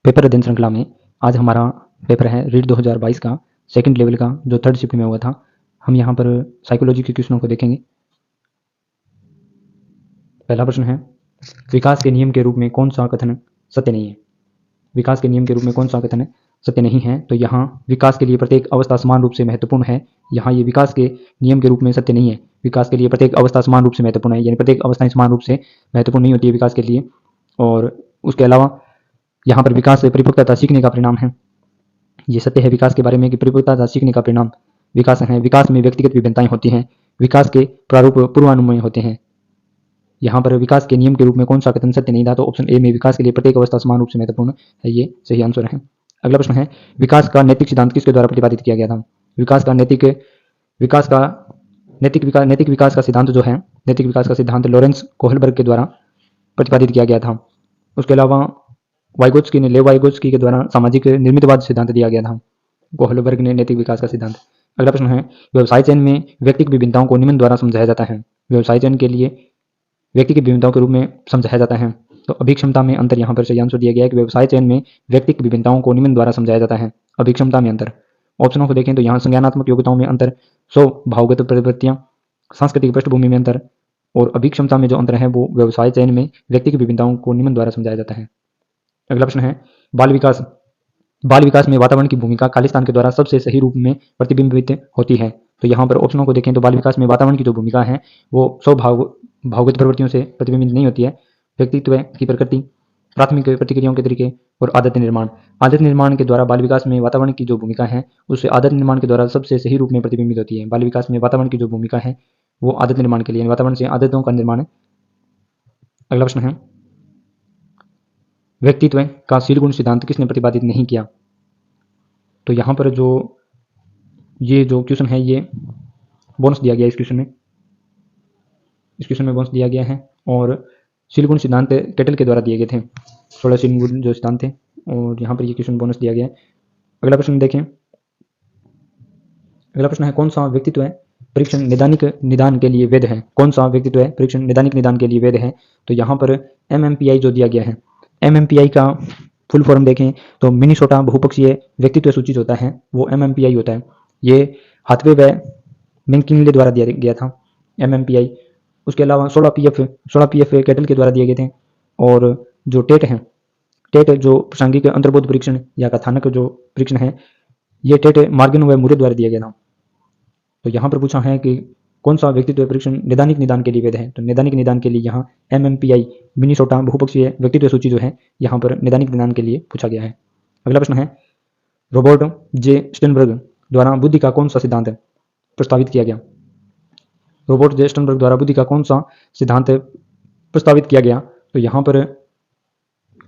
Paper अध्ययन श्रृंखला में आज हमारा पेपर है रीट 2022 का सेकंड लेवल का जो थर्ड शिफ्ट में हुआ था। हम यहाँ पर साइकोलॉजी के क्वेश्चनों को देखेंगे। पहला प्रश्न है, विकास के नियम के रूप में कौन सा कथन सत्य नहीं है? विकास के नियम के रूप में कौन सा कथन सत्य नहीं है? तो यहाँ विकास के लिए प्रत्येक अवस्था समान रूप से महत्वपूर्ण है। यहाँ ये विकास के नियम के रूप में सत्य नहीं है। विकास के लिए प्रत्येक अवस्था समान रूप से महत्वपूर्ण है, यानी प्रत्येक अवस्थाएं समान रूप से महत्वपूर्ण नहीं होती है विकास के लिए। और उसके अलावा यहाँ पर विकास से परिपक्वता सीखने का परिणाम है। ये सत्य है विकास के बारे में कि परिपक्वता सीखने का परिणाम विकास है। विकास में व्यक्तिगत विभिन्नताएं होती हैं। विकास के प्रारूप पूर्वानुमेय होते हैं। यहाँ पर विकास के नियम के रूप में कौन सा कथन सत्य नहीं था? तो ऑप्शन ए में विकास के लिए प्रत्येक अवस्था समान रूप से महत्वपूर्ण है, ये सही आंसर है। अगला प्रश्न है, विकास का नैतिक सिद्धांत किसके द्वारा प्रतिपादित किया गया था? नैतिक विकास का सिद्धांत जो है, नैतिक विकास का सिद्धांत लॉरेंस कोहलबर्ग के द्वारा प्रतिपादित किया गया था। उसके अलावा लेव वाइगोत्स्की के द्वारा सामाजिक निर्मितवाद सिद्धांत दिया गया था। कोहलबर्ग ने नैतिक विकास का सिद्धांत। अगला प्रश्न है, व्यवसाय चयन में व्यक्तिगत विभिन्नताओं को निम्न द्वारा समझाया जाता है। व्यवसाय चयन के लिए व्यक्तिगत विभिन्नताओं के रूप में समझाया जाता है। तो अभिक्षमता में अंतर यहाँ पर सही आंसर दिया गया है कि व्यवसाय चयन में व्यक्तिगत विभिन्नताओं को निम्न द्वारा समझाया जाता है। अभिक्षमता में अंतर। ऑप्शनों को देखें तो यहाँ संज्ञानात्मक योग्यताओं में अंतर, स्वभावगत प्रवृत्तियां, सांस्कृतिक पृष्ठभूमि में अंतर, और अभिक्षमता में जो अंतर है वो व्यवसाय चयन में व्यक्तिगत विभिन्नताओं को निम्न द्वारा समझाया जाता है। अगला प्रश्न है, बाल विकास में वातावरण की भूमिका खालिस्तान के द्वारा सबसे सही रूप में प्रतिबिंबित होती है। तो यहाँ पर ऑप्शनों को देखें तो बाल विकास में वातावरण की जो भूमिका है वो भावगत प्रवृत्तियों से प्रतिबिंबित नहीं होती है। व्यक्तित्व की प्रकृति, प्राथमिक प्रतिक्रियाओं के तरीके और आदत निर्माण के द्वारा बाल विकास में वातावरण की जो भूमिका है उससे आदत निर्माण के द्वारा सबसे सही रूप में प्रतिबिंबित होती है। बाल विकास में वातावरण की जो भूमिका है वो आदत निर्माण के लिए, वातावरण से आदतों का निर्माण है। अगला प्रश्न है, व्यक्तित्व का शील गुण सिद्धांत किसने प्रतिपादित नहीं किया? तो यहाँ पर जो क्वेश्चन है ये बोनस दिया गया है। इस क्वेश्चन में बोनस दिया गया है और शील गुण सिद्धांत केटल के द्वारा दिए गए थे। 16 शील गुण जो सिद्धांत थे और यहाँ पर ये क्वेश्चन बोनस दिया गया है। अगला प्रश्न देखें। अगला प्रश्न है, कौन सा व्यक्तित्व परीक्षण नैदानिक निदान के लिए वैध है? कौन सा व्यक्तित्व परीक्षण नैदानिक निदान के लिए वैध है? तो यहाँ पर MMPI जो दिया गया है, MMPI का फुल फॉर्म देखें तो मिनीसोटा बहुपक्षीय व्यक्तित्व सूची होता है वो MMPI होता है। ये हाथवे व मैककिनले द्वारा दिया गया था MMPI। उसके अलावा 16 PF केटल के द्वारा दिए गए थे। और जो टेट जो प्रासंगिक अंतर्बोध परीक्षण या कथानक जो परीक्षण है ये टेट मार्गन व मुरे द्वारा दिया गया था। तो यहाँ पर पूछा है कि कौन सा व्यक्तित्व परीक्षण नैदानिक निदान के लिए वैध है? तो नैदानिक निदान के लिए यहाँ MMPI मिनीसोटा बहुपक्षीय व्यक्तित्व सूची जो है यहाँ पर नैदानिक निदान के लिए पूछा गया है। अगला प्रश्न है, रॉबर्ट जे स्टर्नबर्ग द्वारा बुद्धि का कौन सा सिद्धांत प्रस्तावित किया गया? रॉबर्ट जे स्टर्नबर्ग द्वारा बुद्धि का कौन सा सिद्धांत प्रस्तावित किया गया? तो यहाँ पर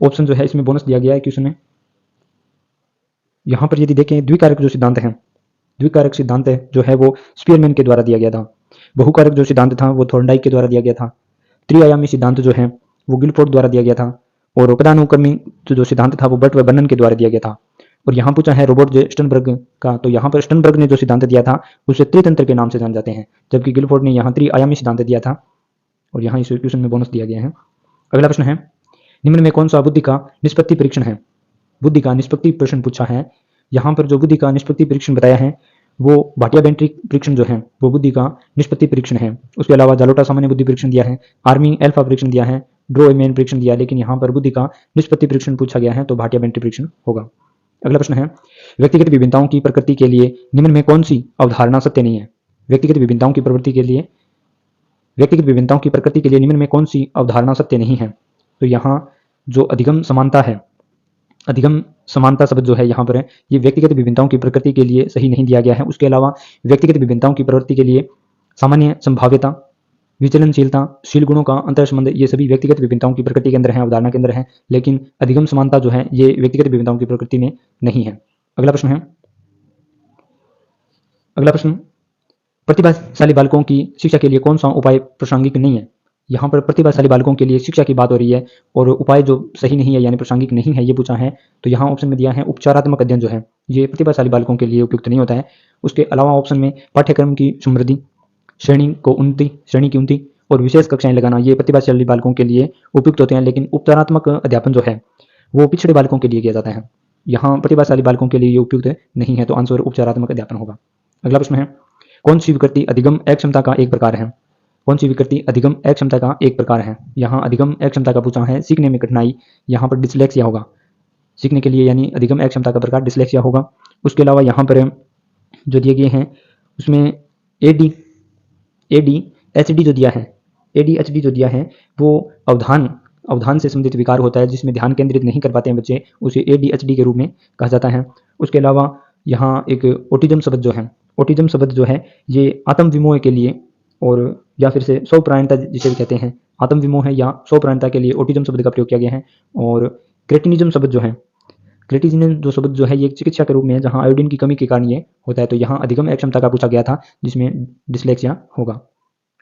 ऑप्शन जो है इसमें बोनस दिया गया है क्वेश्चन में। यहाँ पर यदि देखें द्विकारक जो सिद्धांत है, द्विकारक सिद्धांत जो है वो स्पीयरमैन के द्वारा दिया गया था। बहुकारक जो सिद्धांत था वो थॉर्नडाइक के द्वारा दिया गया था। त्रिआयामी सिद्धांत जो है वो गिलफोर्ड द्वारा दिया गया था। और पदानुक्रमी जो सिद्धांत था वो बर्ट व बर्नन के द्वारा दिया गया था। और यहाँ पूछा है रॉबर्ट जे स्टर्नबर्ग का, तो यहाँ पर स्टर्नबर्ग ने जो सिद्धांत दिया था उसे त्रितंत्र के नाम से जाने जाते हैं, जबकि गिलफोर्ड ने यहाँ त्रिआयामी सिद्धांत दिया था और यहाँ इस क्वेश्चन में बोनस दिया गया है। अगला प्रश्न है, निम्न में कौन सा बुद्धि का निष्पत्ति परीक्षण है? बुद्धि का निष्पत्ति प्रश्न पूछा है। यहाँ पर जो बुद्धि का निष्पत्ति परीक्षण बताया है वो भाटिया बेंट्री परीक्षण जो है वो बुद्धि का निष्पत्ति परीक्षण है। उसके अलावा जालोटा सामान्य बुद्धि परीक्षण दिया है, आर्मी अल्फा परीक्षण दिया है, ड्रोएमेन परीक्षण दिया है, लेकिन यहाँ पर बुद्धि का निष्पत्ति परीक्षण पूछा गया है तो भाटिया बेंट्री परीक्षण होगा। अगला प्रश्न है, व्यक्तिगत विभिन्नताओं की प्रकृति के लिए निम्न में कौन सी अवधारणा सत्य नहीं है? व्यक्तिगत विभिन्नताओं की प्रकृति के लिए निम्न में कौन सी अवधारणा सत्य नहीं है? तो यहाँ जो अधिगम समानता शब्द जो है यहाँ पर ये व्यक्तिगत विभिन्नताओं की प्रकृति के लिए सही नहीं दिया गया है। उसके अलावा व्यक्तिगत विभिन्नताओं की प्रवृत्ति के लिए सामान्य संभाव्यता, विचलनशीलता, शील गुणों का अंतर संबंध ये सभी व्यक्तिगत विभिन्नताओं की प्रकृति के अंदर है, अवधारणा के अंदर है, लेकिन अधिगम समानता जो है ये व्यक्तिगत विभिन्नताओं की प्रकृति में नहीं है। अगला प्रश्न, प्रतिभाशाली बालकों की शिक्षा के लिए कौन सा उपाय प्रासंगिक नहीं है? यहाँ पर प्रतिभाशाली बालकों के लिए शिक्षा की बात हो रही है और उपाय जो सही नहीं है यानी प्रासंगिक नहीं है ये पूछा है। तो यहाँ ऑप्शन में दिया है उपचारात्मक अध्ययन जो है ये प्रतिभाशाली बालकों के लिए उपयुक्त नहीं होता है। उसके अलावा ऑप्शन में पाठ्यक्रम की समृद्धि, श्रेणी की उन्नति और विशेष कक्षाएं लगाना ये प्रतिभाशाली बालकों के लिए उपयुक्त होते हैं, लेकिन उपचारात्मक अध्यापन जो है वो पिछड़े बालकों के लिए किया जाता है। यहाँ प्रतिभाशाली बालकों के लिए ये उपयुक्त नहीं है, तो आंसर उपचारात्मक अध्यापन होगा। अगला प्रश्न है, कौन सी विकृति अधिगम अक्षमता का एक प्रकार है? कौन सी विकृति अधिगम अक्षमता का एक प्रकार है? यहाँ अधिगम अक्षमता का पूछा है, सीखने में कठिनाई, यहाँ पर डिसलेक्सिया होगा। सीखने के लिए यानी अधिगम अक्षमता का प्रकार डिसलेक्सिया होगा। उसके अलावा यहाँ पर जो दिए गए हैं उसमें ADHD जो दिया है, ADHD जो दिया है वो अवधान से संबंधित विकार होता है, जिसमें ध्यान केंद्रित नहीं कर पाते हैं बच्चे, उसे ADHD के रूप में कहा जाता है। उसके अलावा यहाँ एक ऑटिज्म शब्द जो है, ऑटिज्म शब्द जो है ये आत्म विमोह के लिए और या फिर से स्वप्रायणता जिसे भी कहते हैं, आत्म विमोह या स्वप्रायणता के लिए ऑटिज्म शब्द का प्रयोग किया गया है। और क्रेटिनिज्म शब्द जो है, क्रेटिनिज्म जो शब्द जो है ये एक चिकित्सा के रूप में है, जहाँ आयोडीन की कमी के कारण ये होता है। तो यहाँ अधिगम अक्षमता का पूछा गया था, जिसमें डिसलेक्सिया होगा।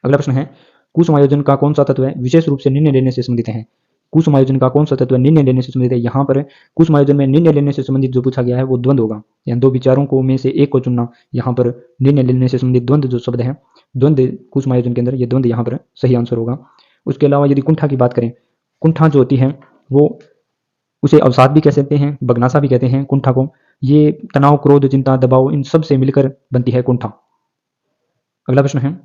अगला प्रश्न है, कुसमायोजन का कौन सा तत्व है विशेष रूप से निर्णय लेने से संबंधित है? कुसमायोजन का कौन सा तत्व निर्णय लेने से संबंधित है? यहाँ पर कुसमायोजन में निर्णय लेने से संबंधित जो पूछा गया है वो द्वंद्व होगा, या दो विचारों को में से एक को चुनना। यहाँ पर निर्णय लेने से संबंधित द्वंद्व जो शब्द है, द्वंद्व कुसमायोजन के अंदर ये द्वंद्व यहाँ पर सही आंसर होगा। उसके अलावा यदि कुंठा की बात करें, कुंठा जो होती है वो उसे अवसाद भी कह सकते हैं, बगनासा भी कहते हैं कुंठा को। ये तनाव, क्रोध, चिंता, दबाव इन सब से मिलकर बनती है कुंठा। अगला प्रश्न है,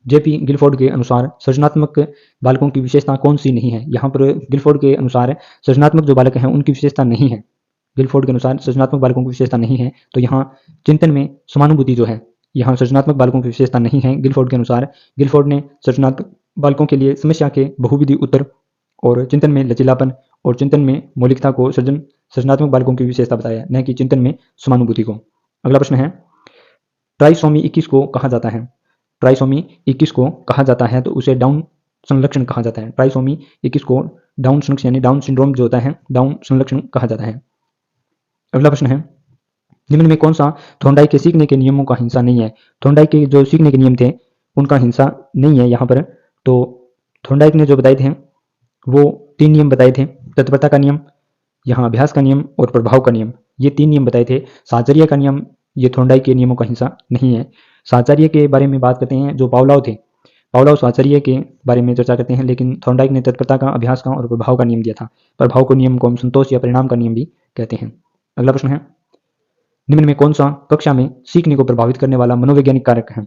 जेपी गिलफोर्ड के अनुसार सृजनात्मक बालकों की विशेषता कौन सी नहीं है? यहाँ पर गिलफोर्ड के अनुसार सृजनात्मक जो बालक हैं उनकी विशेषता नहीं है। गिलफोर्ड के अनुसार सृजनात्मक बालकों की विशेषता नहीं है, तो यहाँ चिंतन में समानुभूति जो है, यहाँ सृजनात्मक बालकों की विशेषता नहीं है गिलफोर्ड के अनुसार। गिलफोर्ड ने सृजनात्मक बालकों के लिए समस्या के बहुविधि उत्तर और चिंतन में लचीलापन और चिंतन में मौलिकता को सृजनात्मक बालकों की विशेषता बताया, न कि चिंतन में समानुभूति को। अगला प्रश्न है, ट्राइसोमी 21 को कहा जाता है? ट्राइसोमी 21 को कहा जाता है तो उसे डाउन संलक्षण कहा जाता है। ट्राइसोमी 21 को डाउन संलक्षण यानी डाउन सिंड्रोम जो होता है, डाउन संलक्षण कहा जाता है। अगला प्रश्न है, निम्न में कौन सा थोर्नडाइक के सीखने के नियमों का हिस्सा नहीं है? थोर्नडाइक के जो सीखने के नियम थे उनका हिस्सा नहीं है यहाँ पर। तो थोर्नडाइक ने जो बताए थे वो 3 नियम बताए थे, तत्परता का नियम, यहाँ अभ्यास का नियम और प्रभाव का नियम, ये 3 नियम बताए थे। साहचर्य का नियम ये थोर्नडाइक के नियमों का हिस्सा नहीं है। साहचर्य के बारे में बात करते हैं जो पावलोव थे, पावलोव साहचर्य के बारे में चर्चा करते हैं, लेकिन थोर्नडाइक ने तत्परता का, अभ्यास का और प्रभाव का नियम दिया था। प्रभाव को नियम को हम संतोष या परिणाम का नियम भी कहते हैं। अगला प्रश्न है, निम्न में कौन सा कक्षा में सीखने को प्रभावित करने वाला मनोवैज्ञानिक कारक है?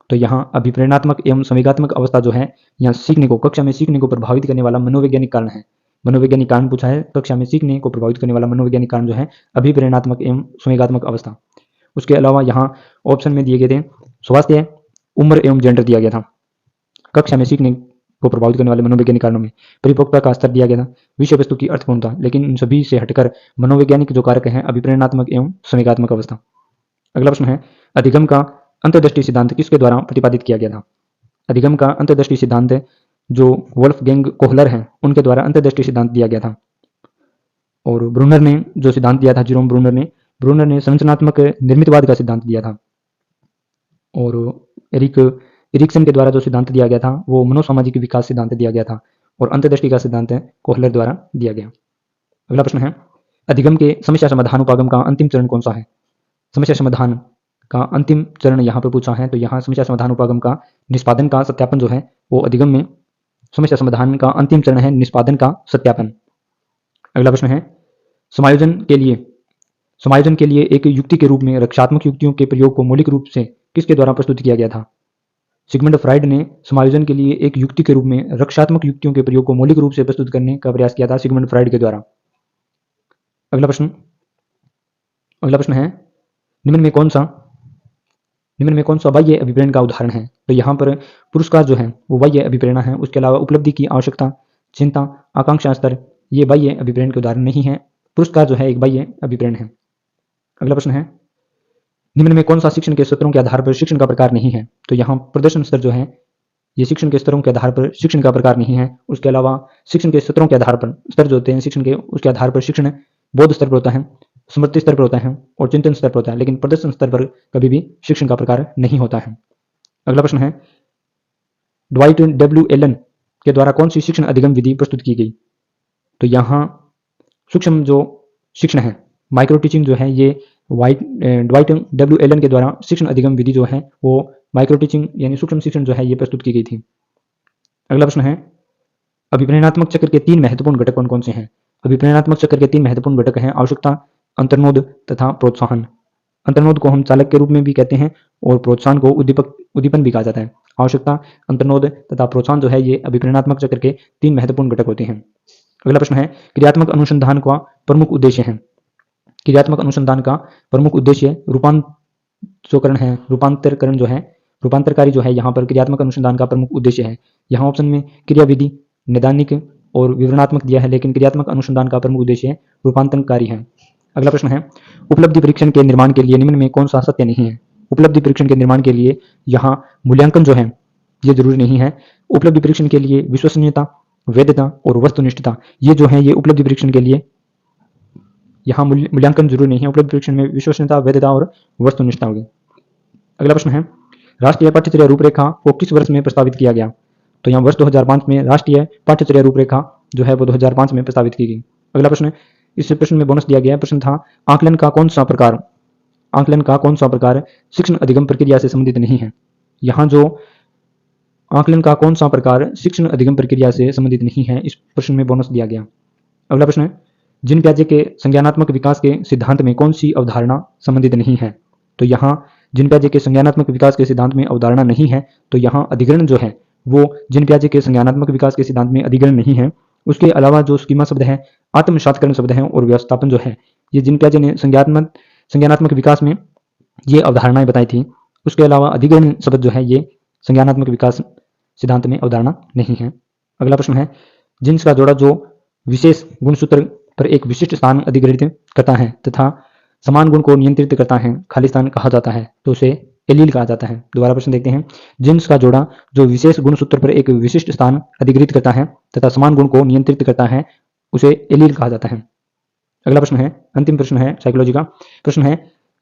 तो यहाँ अभिप्रेरणात्मक एवं संवेगात्मक अवस्था जो है, यहाँ सीखने को, कक्षा में सीखने को प्रभावित करने वाला मनोवैज्ञानिक कारण है। मनोवैज्ञानिक कारण पूछा है, कक्षा में सीखने को प्रभावित करने वाला मनोवैज्ञानिक कारण जो है अभिप्रेरणात्मक एवं संवेगात्मक अवस्था। उसके अलावा यहाँ ऑप्शन में दिए गए थे स्वास्थ्य, उम्र एवं जेंडर दिया गया था। कक्षा में सीखने को प्रभावित करने वाले मनोवैज्ञानिक कारणों में परिपक्वता का स्तर दिया गया था, विषय वस्तु की अर्थपूर्णता, लेकिन इन सभी से हटकर मनोवैज्ञानिक जो कारक है अभिप्रेरणात्मक एवं संवेगात्मक अवस्था। अगला प्रश्न है, अधिगम का अंतर्दृष्टि सिद्धांत किसके द्वारा प्रतिपादित किया गया था? अधिगम का अंतर्दृष्टि सिद्धांत जो वोल्फगैंग कोहलर हैं उनके द्वारा अंतर्दृष्टि सिद्धांत दिया गया था। और ब्रूनर ने जो सिद्धांत दिया था, जेरोम ब्रूनर ने संरचनात्मक निर्मितवाद का सिद्धांत दिया था। और एरिक्सन के द्वारा जो सिद्धांत दिया गया था वो मनोसामाजिक विकास सिद्धांत दिया गया था, और अंतर्दृष्टि का सिद्धांत कोहलर द्वारा दिया गया। अगला प्रश्न है, अधिगम के समस्या समाधान उपागम का अंतिम चरण कौन सा है? समस्या समाधान का अंतिम चरण यहाँ पर पूछा है, तो यहाँ समस्या समाधान उपागम का निष्पादन का सत्यापन जो है वो अधिगम में समस्या समाधान का अंतिम चरण है, निष्पादन का सत्यापन। अगला प्रश्न है, समायोजन के लिए एक युक्ति के रूप में रक्षात्मक युक्तियों के प्रयोग को मौलिक रूप से किसके द्वारा प्रस्तुत किया गया था? सिगमंड फ्राइड ने समायोजन के लिए एक युक्ति के रूप में रक्षात्मक युक्तियों के प्रयोग को मौलिक रूप से प्रस्तुत करने का प्रयास किया था, सिगमंड फ्राइड के द्वारा। अगला प्रश्न है, निम्न में कौन सा बाह्य अभिप्रेरण का उदाहरण है? तो यहाँ पर पुरस्कार जो है वो बाह्य अभिप्रेरणा है। उसके अलावा उपलब्धि की आवश्यकता, चिंता, आकांक्षा स्तर, ये बाह्य अभिप्रेरण के उदाहरण नहीं है। पुरस्कार जो है एक बाह्य अभिप्रेरण है। अगला प्रश्न है, निम्न में कौन सा शिक्षण के स्तरों के आधार पर शिक्षण का प्रकार नहीं है? तो यहाँ प्रदर्शन स्तर जो है ये शिक्षण के स्तरों के आधार पर शिक्षण का प्रकार नहीं है। उसके अलावा शिक्षण के स्तरों के आधार पर, स्तर जो होते हैं शिक्षण के, उसके आधार पर शिक्षण बोध स्तर पर होता है, स्मृति स्तर पर होता है और चिंतन स्तर पर होता है, लेकिन प्रदर्शन स्तर पर कभी भी शिक्षण का प्रकार नहीं होता है। अगला प्रश्न है, ड्वाइट डब्ल्यू एलन के द्वारा कौन सी शिक्षण अधिगम विधि प्रस्तुत की गई? तो यहाँ सूक्ष्म जो शिक्षण है, माइक्रो टीचिंग जो है, ये ड्वाइट डब्ल्यू एलन के द्वारा शिक्षण अधिगम विधि जो है वो माइक्रो टीचिंग यानी सूक्ष्म शिक्षण जो है ये प्रस्तुत की गई थी। अगला प्रश्न है, अभिप्रेरणात्मक चक्र के 3 महत्वपूर्ण घटक कौन कौन से हैं? अभिप्रेरणात्मक चक्र के 3 महत्वपूर्ण घटक हैं, आवश्यकता, अंतर्नोद तथा प्रोत्साहन। अंतर्नोद को हम चालक के रूप में भी कहते हैं और प्रोत्साहन को उद्दीपन भी कहा जाता है। आवश्यकता, अंतर्नोद तथा प्रोत्साहन जो है ये अभिप्रेरणात्मक चक्र के 3 महत्वपूर्ण घटक होते हैं। अगला प्रश्न है, क्रियात्मक अनुसंधान का प्रमुख उद्देश्य है। क्रियात्मक अनुसंधान का प्रमुख उद्देश्य रूपांतरकरण जो है, रूपांतरकारी जो है यहाँ पर क्रियात्मक अनुसंधान का प्रमुख उद्देश्य है। यहाँ ऑप्शन में क्रियाविधि, नैदानिक और विवरणात्मक दिया है, लेकिन क्रियात्मक अनुसंधान का प्रमुख उद्देश्य रूपांतरकारी है। अगला प्रश्न है, उपलब्धि परीक्षण के निर्माण के लिए निम्न में कौन सा सत्य नहीं है। उपलब्धि परीक्षण के निर्माण के लिए यहाँ मूल्यांकन जो है ये जरूरी नहीं है। उपलब्धि परीक्षण के लिए विश्वसनीयता, वैधता और वस्तुनिष्ठता ये जो है ये उपलब्धि परीक्षण के लिए यहाँ मूल्यांकन जरूरी नहीं है। उपलब्धि परीक्षण में विश्वसनीयता, वैधता और वस्तुनिष्ठता होगी। अगला प्रश्न है, राष्ट्रीय पाठ्यचर्या रूपरेखा को किस वर्ष में प्रस्तावित किया गया। तो यहाँ वर्ष 2005 में राष्ट्रीय पाठ्यचर्या रूपरेखा जो है वो 2005 में प्रस्तावित की गई। अगला प्रश्न, इस प्रश्न में बोनस दिया गया प्रश्न था, आकलन का कौन सा प्रकार शिक्षण अधिगम प्रक्रिया से संबंधित नहीं है। यहाँ जो आकलन का कौन सा प्रकार शिक्षण अधिगम प्रक्रिया से संबंधित नहीं है, इस प्रश्न में बोनस दिया गया। अगला प्रश्न है, जिन प्याजे के संज्ञानात्मक विकास के सिद्धांत में कौन सी अवधारणा संबंधित नहीं है। तो यहाँ जिन प्याजे के संज्ञानात्मक विकास के सिद्धांत में अवधारणा नहीं है, तो यहाँ अधिग्रहण जो है वो जिन प्याजे के संज्ञानात्मक विकास के सिद्धांत में अधिग्रहण नहीं है। उसके अलावा जो स्कीमा शब्द है, आत्मसातकरण शब्द है और व्यवस्थापन जो है ये जिन प्याजे ने संज्ञानात्मक विकास में ये अवधारणाएं बताई थी। उसके अलावा अधिग्रहण शब्द जो है ये संज्ञानात्मक विकास सिद्धांत में अवधारणा नहीं है। अगला प्रश्न है, जिन्स का जोड़ा जो विशेष गुणसूत्र पर एक विशिष्ट स्थान अधिग्रहित करता है तथा समान गुण को नियंत्रित करता है, खाली स्थान कहा जाता है, तो उसे एलील कहा जाता है। दोबारा प्रश्न देखते हैं, जिन्स का जोड़ा जो विशेष गुणसूत्र पर एक विशिष्ट स्थान अधिग्रहित करता है तथा समान गुण को नियंत्रित करता है, उसे एलील कहा जाता है। अगला प्रश्न है, अंतिम प्रश्न है साइकोलॉजी का प्रश्न है,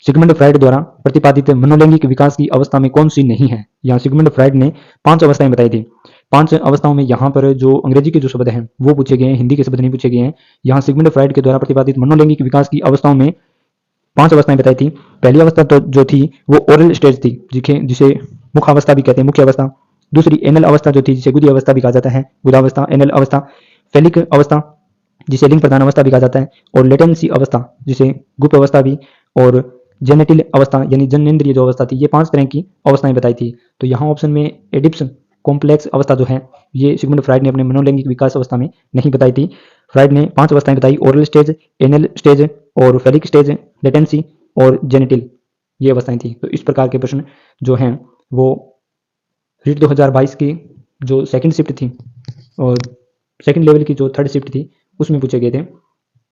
सिगमंड फ्राइड द्वारा प्रतिपादित मनोलैंगिक विकास की अवस्था में कौन सी नहीं है। यहाँ सिगमंड फ्राइड ने 5 अवस्थाएं बताई थी। 5 अवस्थाओं में यहाँ पर जो अंग्रेजी के जो शब्द हैं वो पूछे गए हैं, हिंदी के शब्द नहीं पूछे गए हैं। यहाँ सिगमंड फ्राइड के द्वारा प्रतिपादित मनोलैंगिक विकास की अवस्थाओं में 5 अवस्थाएं बताई थी। पहली अवस्था तो जो थी वो ओरल स्टेज थी, जिसे मुख अवस्था भी कहते हैं, मुख्य अवस्था। दूसरी एनल अवस्था जो थी, जिसे गुदी अवस्था भी कहा जाता है, गुदावस्था, एनल अवस्था। फेलिक अवस्था जिसे लिंग प्रदान अवस्था भी कहा जाता है, और लेटेंसी अवस्था जिसे गुप्त अवस्था भी, और जेनेटिल अवस्था यानी जननेंद्रिय जो अवस्था थी। ये 5 तरह की अवस्थाएं बताई थी। तो यहाँ ऑप्शन में एडिप्स कॉम्प्लेक्स अवस्था जो है ये सिगमंड फ्राइड ने अपने मनोलैंगिक विकास अवस्था में नहीं बताई थी। फ्राइड ने 5 अवस्थाएं बताई, ओरल स्टेज, एनल स्टेज और फेलिक स्टेज, लेटेंसी और जेनेटिल, ये अवस्थाएं थी। तो इस प्रकार के प्रश्न जो हैं वो रीट 2022 की जो सेकंड शिफ्ट थी और सेकंड लेवल की जो थर्ड शिफ्ट थी उसमें पूछे गए थे।